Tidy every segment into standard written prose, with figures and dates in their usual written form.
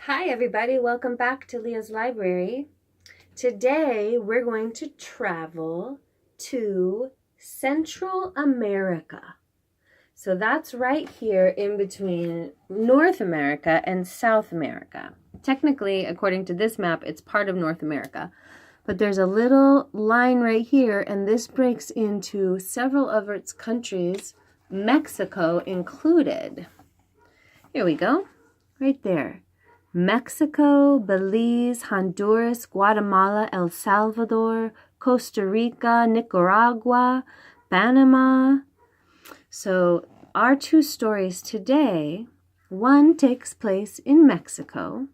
Hi everybody, welcome back to Leah's Library. Today we're going to travel to Central America. So that's right here in between North America and South America. Technically, according to this map, it's part of North America. But there's a little line right here, and this breaks into several of its countries, Mexico included. Here we go, right there. Mexico, Belize, Honduras, Guatemala, El Salvador, Costa Rica, Nicaragua, Panama. So our two stories today, one takes place in Mexico,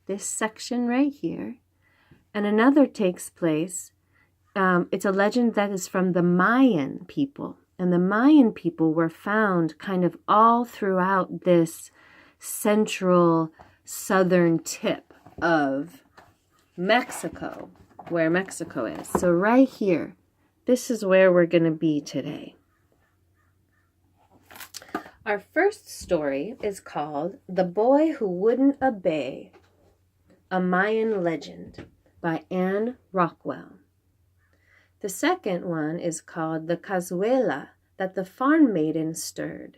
this section right here, and another takes place, it's a legend that is from the Mayan people. And the Mayan people were found kind of all throughout this central southern tip of Mexico, where Mexico is. So right here, this is where we're going to be today. Our first story is called The Boy Who Wouldn't Obey, a Mayan Legend by Rockwell. The second one is called The Cazuela That the Farm Maiden Stirred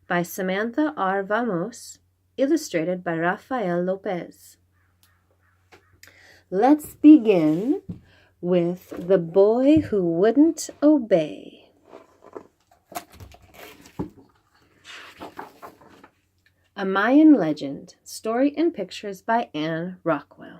by Samantha R. Vamos, illustrated by Rafael Lopez. Let's begin with The Boy Who Wouldn't Obey. A Mayan Legend, story and pictures by Rockwell.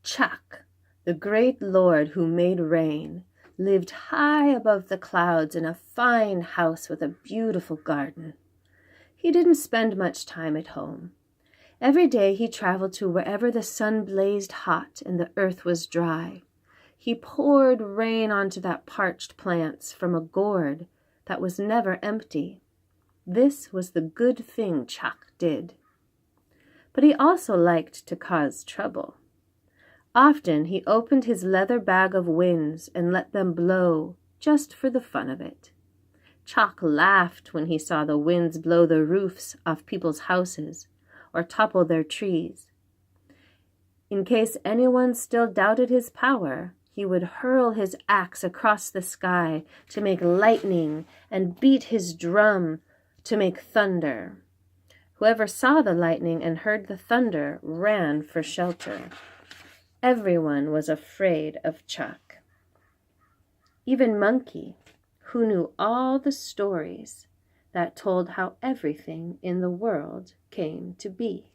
Chak, the great lord who made rain, lived high above the clouds in a fine house with a beautiful garden. He didn't spend much time at home. Every day he traveled to wherever the sun blazed hot and the earth was dry. He poured rain onto that parched plants from a gourd that was never empty. This was the good thing Chak did. But he also liked to cause trouble. Often he opened his leather bag of winds and let them blow, just for the fun of it. Chak laughed when he saw the winds blow the roofs off people's houses or topple their trees. In case anyone still doubted his power, he would hurl his axe across the sky to make lightning and beat his drum to make thunder. Whoever saw the lightning and heard the thunder ran for shelter. Everyone was afraid of Chak. Even Monkey, who knew all the stories that told how everything in the world came to be.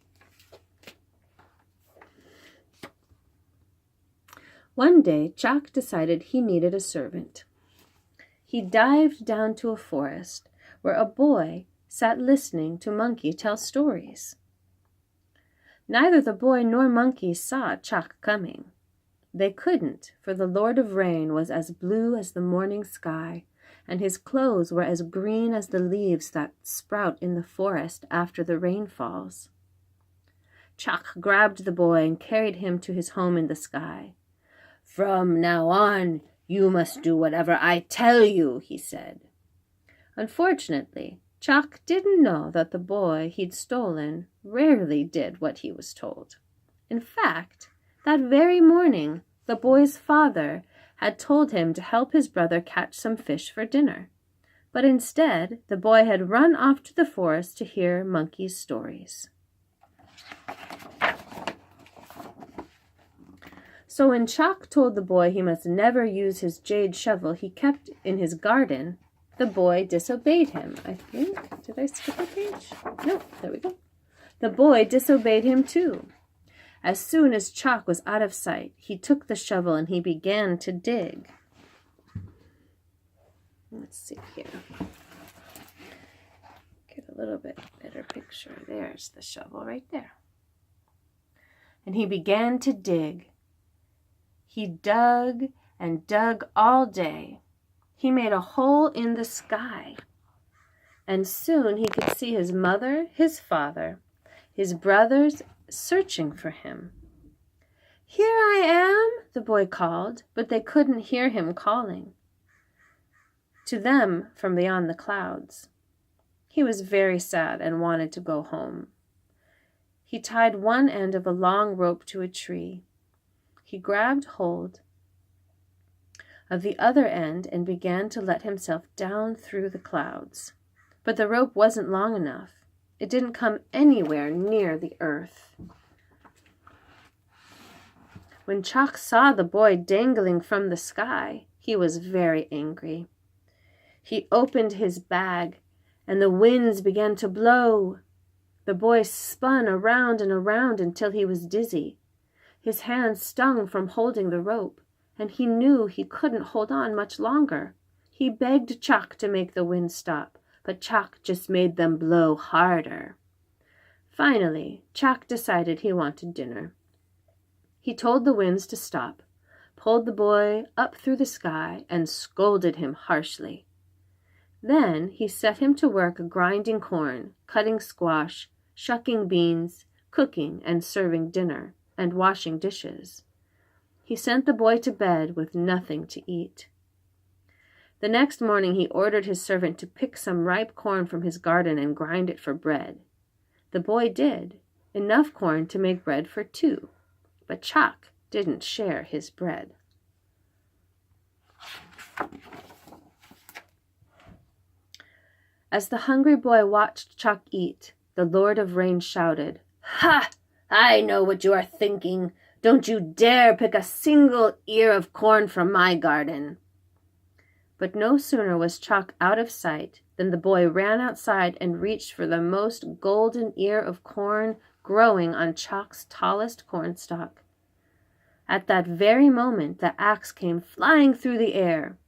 One day, Chak decided he needed a servant. He dived down to a forest where a boy sat listening to Monkey tell stories. Neither the boy nor Monkey saw Chak coming. They couldn't, for the Lord of Rain was as blue as the morning sky, and his clothes were as green as the leaves that sprout in the forest after the rain falls. Chak grabbed the boy and carried him to his home in the sky. "From now on, you must do whatever I tell you," he said. Unfortunately, Chak didn't know that the boy he'd stolen rarely did what he was told. In fact, that very morning, the boy's father had told him to help his brother catch some fish for dinner. But instead, the boy had run off to the forest to hear Monkey's stories. So when Chak told the boy he must never use his jade shovel he kept in his garden, the boy disobeyed him. I think, did I skip a page? No, there we go. The boy disobeyed him too. As soon as Chak was out of sight, he took the shovel and he began to dig. Let's see here. Get a little bit better picture. There's the shovel right there. And he began to dig. He dug and dug all day. He made a hole in the sky, and soon he could see his mother, his father, his brothers searching for him. "Here I am," the boy called, but they couldn't hear him calling. to them from beyond the clouds. He was very sad and wanted to go home. He tied one end of a long rope to a tree. He grabbed hold of the other end and began to let himself down through the clouds. But the rope wasn't long enough. It didn't come anywhere near the earth. When Chalk saw the boy dangling from the sky, he was very angry. He opened his bag, and the winds began to blow. The boy spun around and around until he was dizzy. His hands stung from holding the rope, and he knew he couldn't hold on much longer. He begged Chalk to make the wind stop, but Chalk just made them blow harder. Finally, Chalk decided he wanted dinner. He told the winds to stop, pulled the boy up through the sky, and scolded him harshly. Then he set him to work grinding corn, cutting squash, shucking beans, cooking and serving dinner, and washing dishes. He sent the boy to bed with nothing to eat. The next morning he ordered his servant to pick some ripe corn from his garden and grind it for bread. The boy did, enough corn to make bread for 2, but Chalk didn't share his bread. As the hungry boy watched Chalk eat, the Lord of Rain shouted, "Ha! I know what you are thinking. Don't you dare pick a single ear of corn from my garden." But no sooner was Chalk out of sight than the boy ran outside and reached for the most golden ear of corn growing on Chalk's tallest cornstalk. At that very moment, the axe came flying through the air.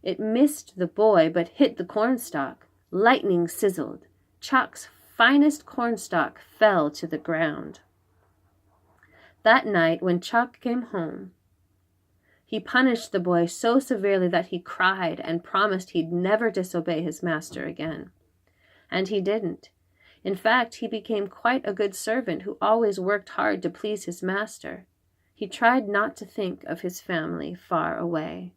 It missed the boy but hit the cornstalk. Lightning sizzled. Chalk's finest cornstalk fell to the ground. That night, when Chalk came home, he punished the boy so severely that he cried and promised he'd never disobey his master again. And he didn't. In fact, he became quite a good servant who always worked hard to please his master. He tried not to think of his family far away.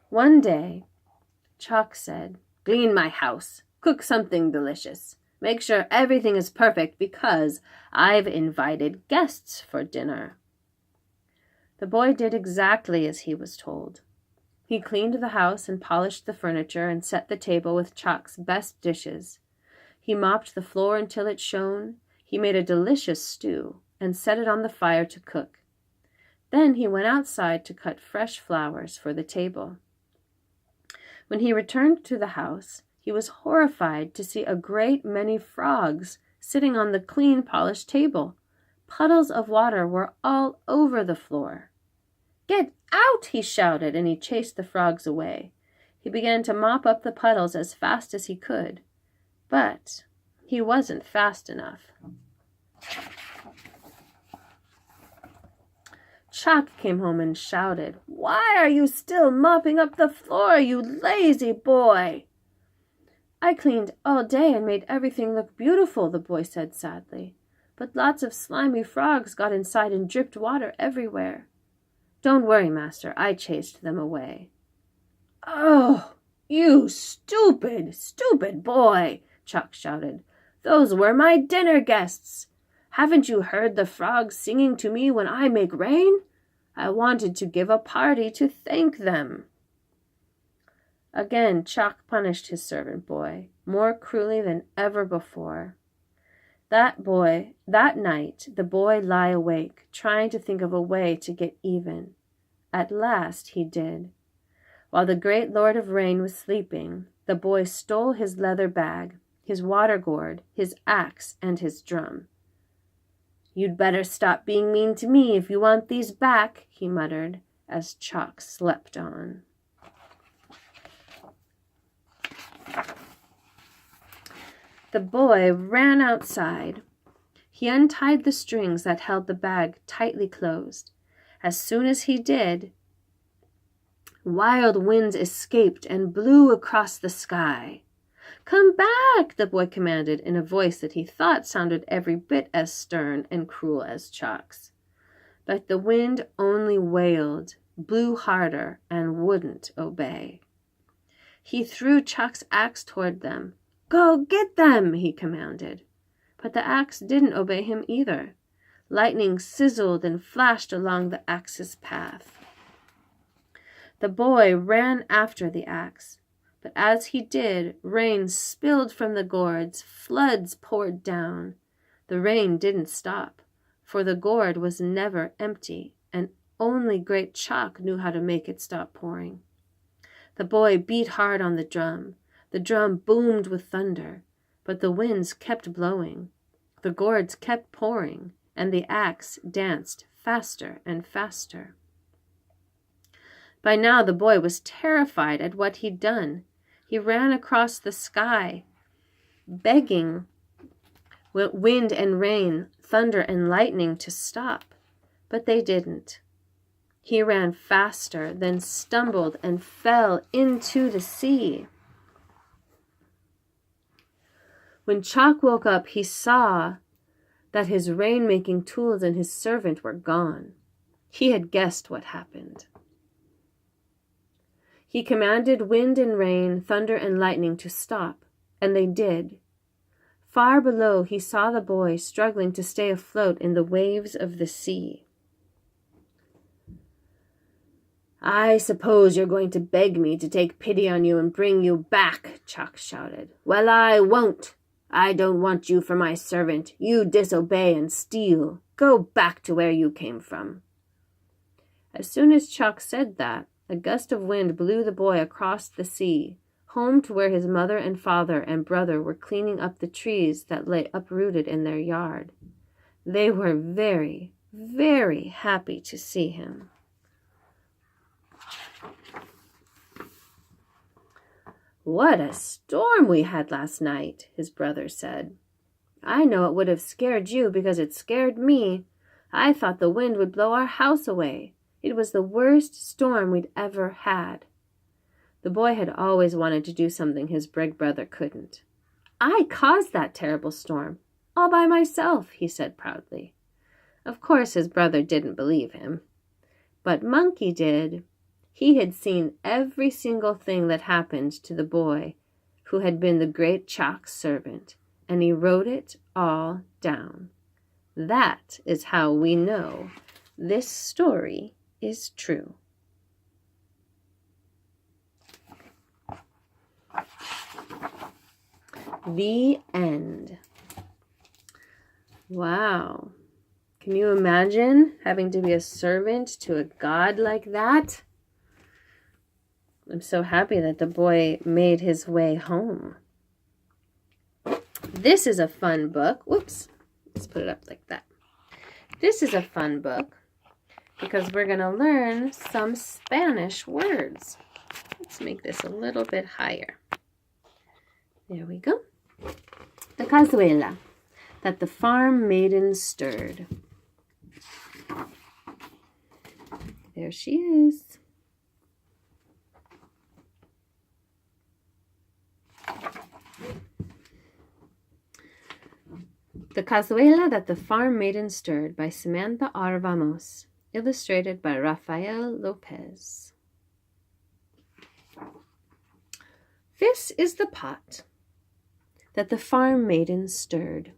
One day, Chalk said, "Clean my house, cook something delicious. Make sure everything is perfect because I've invited guests for dinner." The boy did exactly as he was told. He cleaned the house and polished the furniture and set the table with Chalk's best dishes. He mopped the floor until it shone. He made a delicious stew and set it on the fire to cook. Then he went outside to cut fresh flowers for the table. When he returned to the house, he was horrified to see a great many frogs sitting on the clean, polished table. Puddles of water were all over the floor. "Get out!" he shouted, and he chased the frogs away. He began to mop up the puddles as fast as he could, but he wasn't fast enough. Chalk came home and shouted, "Why are you still mopping up the floor, you lazy boy?" "I cleaned all day and made everything look beautiful," the boy said sadly. "But lots of slimy frogs got inside and dripped water everywhere." "Don't worry, master, I chased them away." "Oh, you stupid, stupid boy," Chalk shouted. "Those were my dinner guests. Haven't you heard the frogs singing to me when I make rain? I wanted to give a party to thank them." Again, Chalk punished his servant boy, more cruelly than ever before. That night, the boy lay awake, trying to think of a way to get even. At last he did. While the great Lord of Rain was sleeping, the boy stole his leather bag, his water gourd, his axe, and his drum. "You'd better stop being mean to me if you want these back," he muttered as Chalk slept on. The boy ran outside. He untied the strings that held the bag tightly closed. As soon as he did, wild winds escaped and blew across the sky. "Come back," the boy commanded in a voice that he thought sounded every bit as stern and cruel as Chalk's. But the wind only wailed, blew harder, and wouldn't obey. He threw Chuck's axe toward them. "Go get them," he commanded. But the axe didn't obey him either. Lightning sizzled and flashed along the axe's path. The boy ran after the axe, but as he did, rain spilled from the gourds, floods poured down. The rain didn't stop, for the gourd was never empty, and only Great Chuck knew how to make it stop pouring. The boy beat hard on the drum. The drum boomed with thunder, but the winds kept blowing. The gourds kept pouring, and the axe danced faster and faster. By now the boy was terrified at what he'd done. He ran across the sky, begging wind and rain, thunder and lightning to stop, but they didn't. He ran faster, then stumbled and fell into the sea. When Chuck woke up, he saw that his rain-making tools and his servant were gone. He had guessed what happened. He commanded wind and rain, thunder and lightning to stop, and they did. Far below, he saw the boy struggling to stay afloat in the waves of the sea. "I suppose you're going to beg me to take pity on you and bring you back," Chuck shouted. "Well, I won't. I don't want you for my servant. You disobey and steal. Go back to where you came from." As soon as Chuck said that, a gust of wind blew the boy across the sea, home to where his mother and father and brother were cleaning up the trees that lay uprooted in their yard. They were very, very happy to see him. "What a storm we had last night," his brother said. "I know it would have scared you because it scared me. I thought the wind would blow our house away. It was the worst storm we'd ever had." The boy had always wanted to do something his big brother couldn't. "I caused that terrible storm, all by myself," he said proudly. Of course, his brother didn't believe him. But Monkey did. He had seen every single thing that happened to the boy who had been the Great Chuck's servant, and he wrote it all down. That is how we know this story is true. The end. Wow. Can you imagine having to be a servant to a god like that? I'm so happy that the boy made his way home. This is a fun book. Whoops. Let's put it up like that. This is a fun book because we're going to learn some Spanish words. Let's make this a little bit higher. There we go. The cazuela that the farm maiden stirred. There she is. The Cazuela that the Farm Maiden Stirred by Samantha R. Vamos, illustrated by Rafael Lopez. This is the pot that the farm maiden stirred.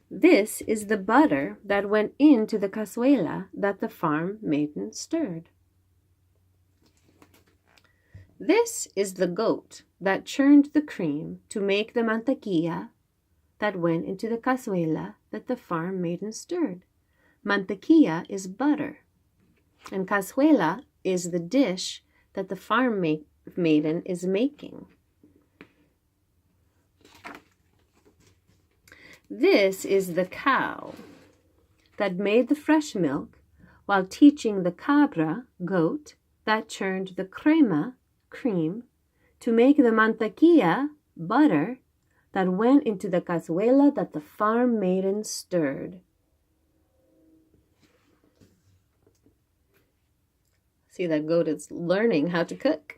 This is the butter that went into the cazuela that the farm maiden stirred. This is the goat that churned the cream to make the mantequilla that went into the cazuela that the farm maiden stirred. Mantequilla is butter, and cazuela is the dish that the farm maiden is making. This is the cow that made the fresh milk while teaching the cabra, goat, that churned the crema, cream, to make the mantequilla, butter, that went into the cazuela that the farm maiden stirred. See, that goat is learning how to cook.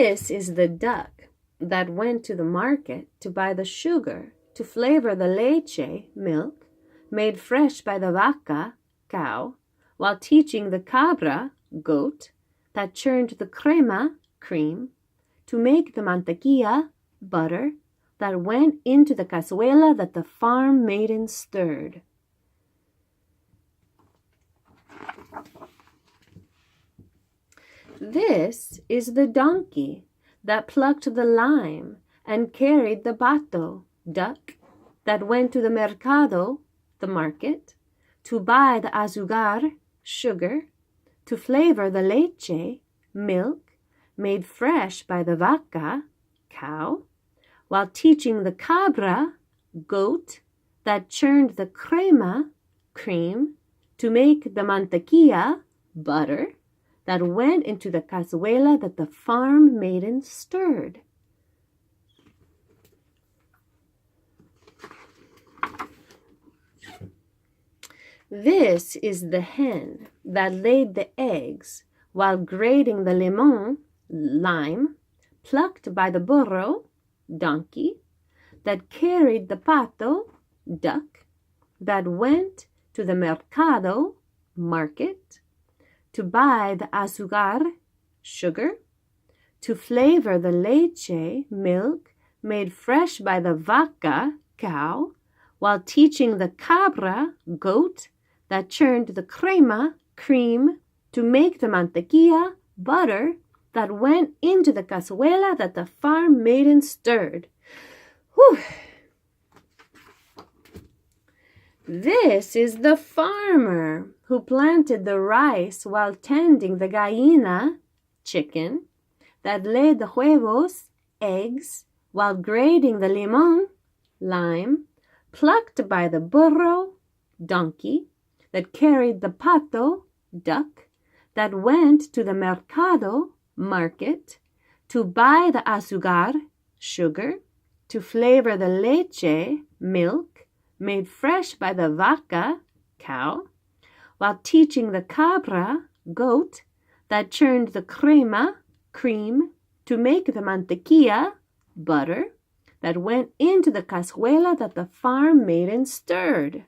This is the duck that went to the market to buy the sugar to flavor the leche, milk, made fresh by the vaca, cow, while teaching the cabra, goat, that churned the crema, cream, to make the mantequilla, butter, that went into the cazuela that the farm maiden stirred. This is the donkey that plucked the lime and carried the pato, duck, that went to the mercado, the market, to buy the azucar, sugar, to flavor the leche, milk, made fresh by the vaca, cow, while teaching the cabra, goat, that churned the crema, cream, to make the mantequilla, butter, that went into the cazuela that the farm maiden stirred. This is the hen that laid the eggs while grating the limon, lime, plucked by the burro, donkey, that carried the pato, duck, that went to the mercado, market, to buy the azucar, sugar, to flavor the leche, milk, made fresh by the vaca, cow, while teaching the cabra, goat, that churned the crema, cream, to make the mantequilla, butter, that went into the cazuela that the farm maiden stirred. Whew. This is the farmer who planted the rice while tending the gallina, chicken, that laid the huevos, eggs, while grating the limon, lime, plucked by the burro, donkey, that carried the pato, duck, that went to the mercado, market, to buy the azucar, sugar, to flavor the leche, milk, made fresh by the vaca, cow, while teaching the cabra, goat, that churned the crema, cream, to make the mantequilla, butter, that went into the cazuela that the farm maiden stirred.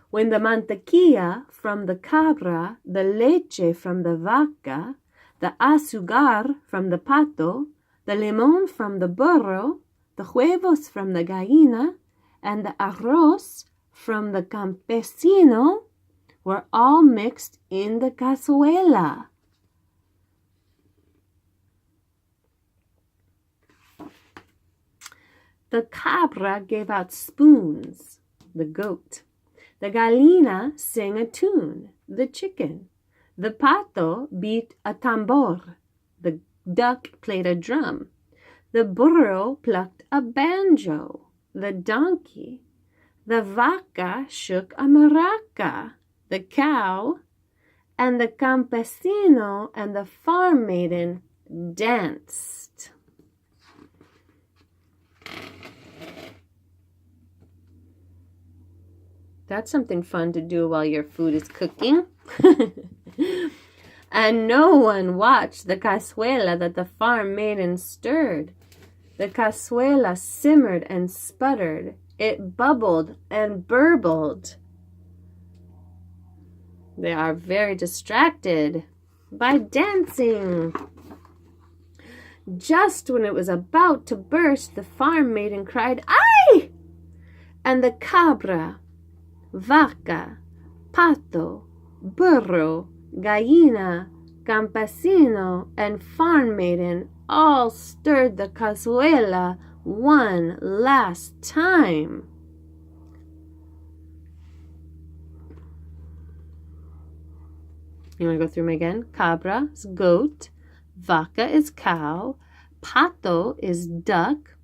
When the mantequilla from the cabra, the leche from the vaca, the azucar from the pato, the limon from the burro, the huevos from the gallina, and the arroz from the campesino were all mixed in the cazuela. The cabra gave out spoons, the goat. The gallina sang a tune, the chicken. The pato beat a tambor. The duck played a drum. The burro plucked a banjo. The donkey. The vaca shook a maraca. The cow. And the campesino and the farm maiden danced. That's something fun to do while your food is cooking. And no one watched the cazuela that the farm maiden stirred. The cazuela simmered and sputtered. It bubbled and burbled. They are very distracted by dancing. Just when it was about to burst, the farm maiden cried, "Ay!" And the cabra, vaca, pato, burro, gallina, campesino, and farm maiden all stirred the cazuela one last time. You want to go through them again? Cabra is goat, vaca is cow, pato is duck,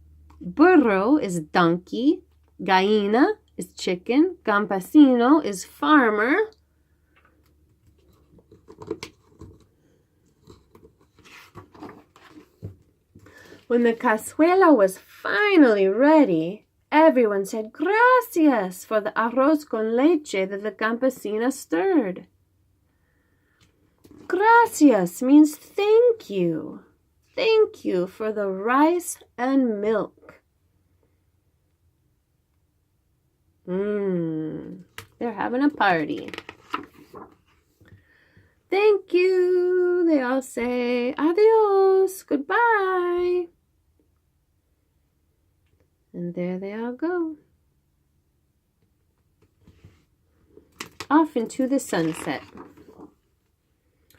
burro is donkey, gallina is chicken, campesino is farmer. When the cazuela was finally ready, everyone said gracias for the arroz con leche that the campesina stirred. Gracias means thank you. Thank you for the rice and milk. They're having a party. Thank you. They all say adios, goodbye. And there they all go. Off into the sunset.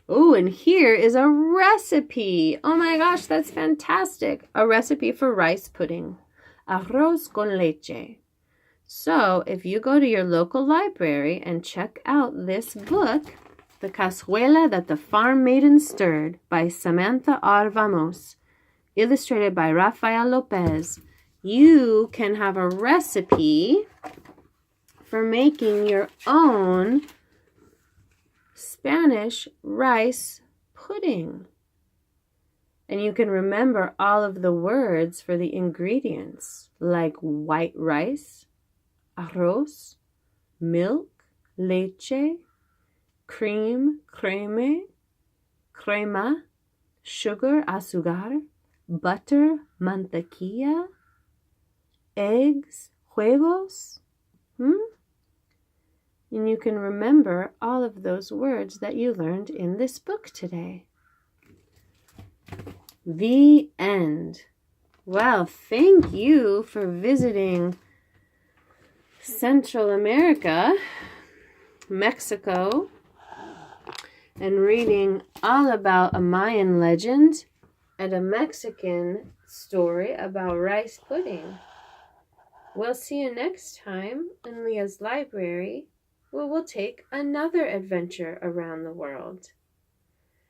Oh, and here is a recipe. Oh my gosh, that's fantastic. A recipe for rice pudding. Arroz con leche. So, if you go to your local library and check out this book, The Cazuela That the Farm Maiden Stirred by Samantha R. Vamos, illustrated by Rafael Lopez, you can have a recipe for making your own Spanish rice pudding. And you can remember all of the words for the ingredients, like white rice, arroz, milk, leche, cream, creme, crema, sugar, azúcar, butter, mantequilla, eggs, huevos. And you can remember all of those words that you learned in this book today. The end. Well, thank you for visiting Central America, Mexico, and reading all about a Mayan legend and a Mexican story about rice pudding. We'll see you next time in Leah's library, where we'll take another adventure around the world.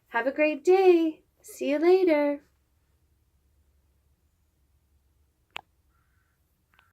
Have a great day. See you later.